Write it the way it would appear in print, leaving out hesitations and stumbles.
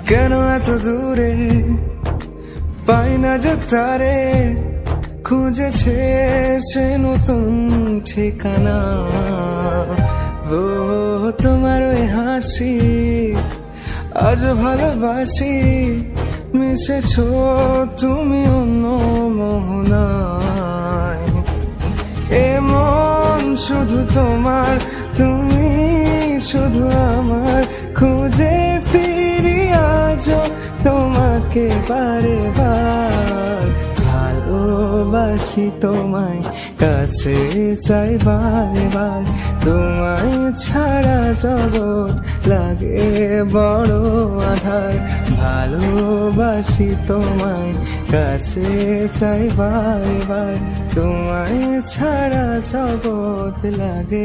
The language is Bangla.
কেন এত দূরে পাই না যে তারে, খুঁজেছে সে নতুন ঠিকানা। ও তোমার ওই হাসি আজ ভালোবাসি, মিশেছো তুমি অন্য মোহনায়। এমন শুধু তোমার, তুমি শুধু আমার, খুঁজে ফিরি আজও তোমাকে বারে বার। ভালোবাসি তোমায়, কাছে চাই বারে বার, তোমায় ছাড়া জগৎ লাগে বড় আধার। ভালোবাসি তোমায়, কাছে চাই বারে বার, তোমায় ছাড়া জগৎ লাগে